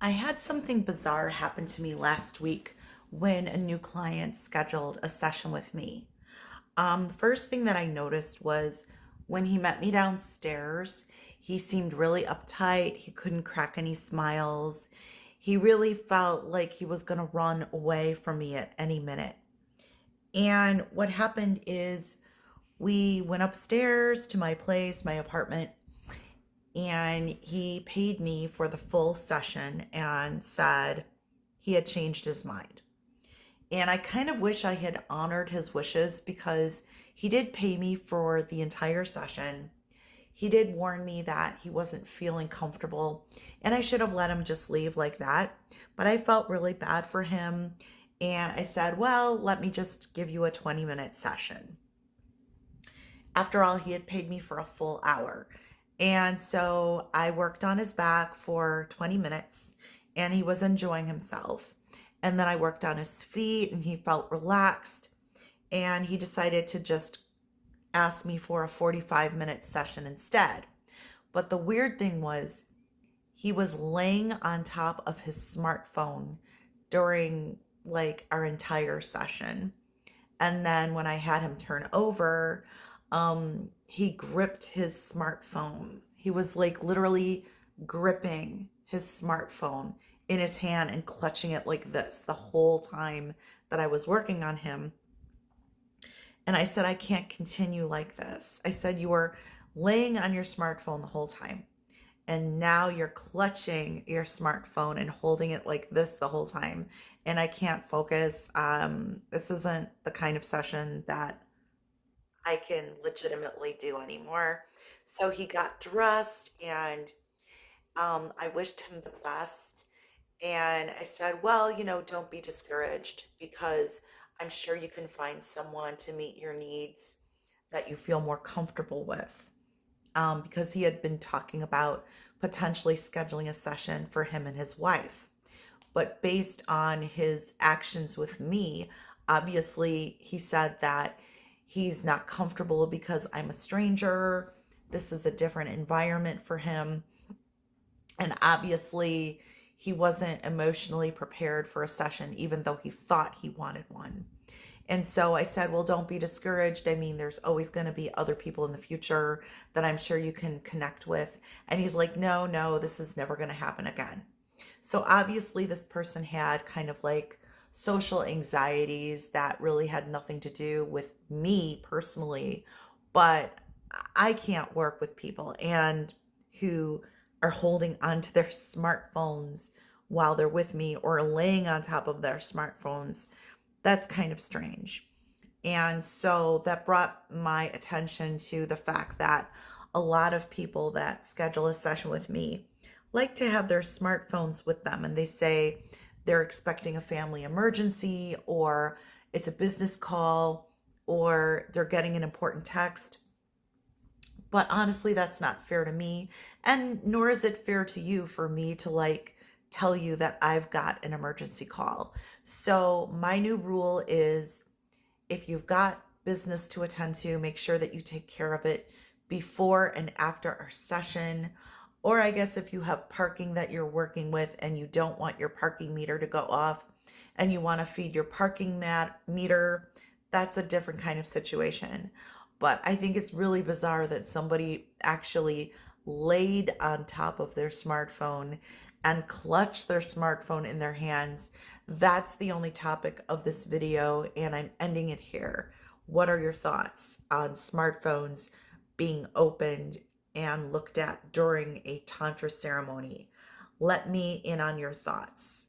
I had something bizarre happen to me last week when a new client scheduled a session with me. The first thing that I noticed was when he met me downstairs, he seemed really uptight. He couldn't crack any smiles. He really felt like he was going to run away from me at any minute. And what happened is we went upstairs to my place, my apartment, and he paid me for the full session and said he had changed his mind. And I kind of wish I had honored his wishes because he did pay me for the entire session. He did warn me that he wasn't feeling comfortable, and I should have let him just leave like that. But I felt really bad for him. And I said, well, let me just give you a 20-minute session. After all, he had paid me for a full hour. And so I worked on his back for 20 minutes and he was enjoying himself. And then I worked on his feet and he felt relaxed. And he decided to just ask me for a 45-minute session instead. But the weird thing was, he was laying on top of his smartphone during like our entire session. And then when I had him turn over, he gripped his smartphone. He was like literally gripping his smartphone in his hand and clutching it like this the whole time that I was working on him. And I said, I can't continue like this. I said, you were laying on your smartphone the whole time. And now you're clutching your smartphone and holding it like this the whole time. And I can't focus. This isn't the kind of session that I can legitimately do anymore. So he got dressed and I wished him the best. And I said, well, don't be discouraged because I'm sure you can find someone to meet your needs that you feel more comfortable with. Because he had been talking about potentially scheduling a session for him and his wife. But based on his actions with me, obviously he said that he's not comfortable because I'm a stranger. This is a different environment for him. And obviously, he wasn't emotionally prepared for a session, even though he thought he wanted one. And so I said, well, don't be discouraged. I mean, there's always going to be other people in the future that I'm sure you can connect with. And he's like, no, this is never going to happen again. So obviously, this person had kind of like social anxieties that really had nothing to do with me personally, but I can't work with people and who are holding onto their smartphones while they're with me or laying on top of their smartphones. That's kind of strange. And so that brought my attention to the fact that a lot of people that schedule a session with me like to have their smartphones with them, and they say they're expecting a family emergency or it's a business call or they're getting an important text. But honestly, that's not fair to me. And nor is it fair to you for me to like tell you that I've got an emergency call. So my new rule is if you've got business to attend to, make sure that you take care of it before and after our session. Or I guess if you have parking that you're working with and you don't want your parking meter to go off and you want to feed your parking meter, that's a different kind of situation. But I think it's really bizarre that somebody actually laid on top of their smartphone and clutched their smartphone in their hands. That's the only topic of this video, and I'm ending it here. What are your thoughts on smartphones being opened and looked at during a Tantra ceremony? Let me in on your thoughts.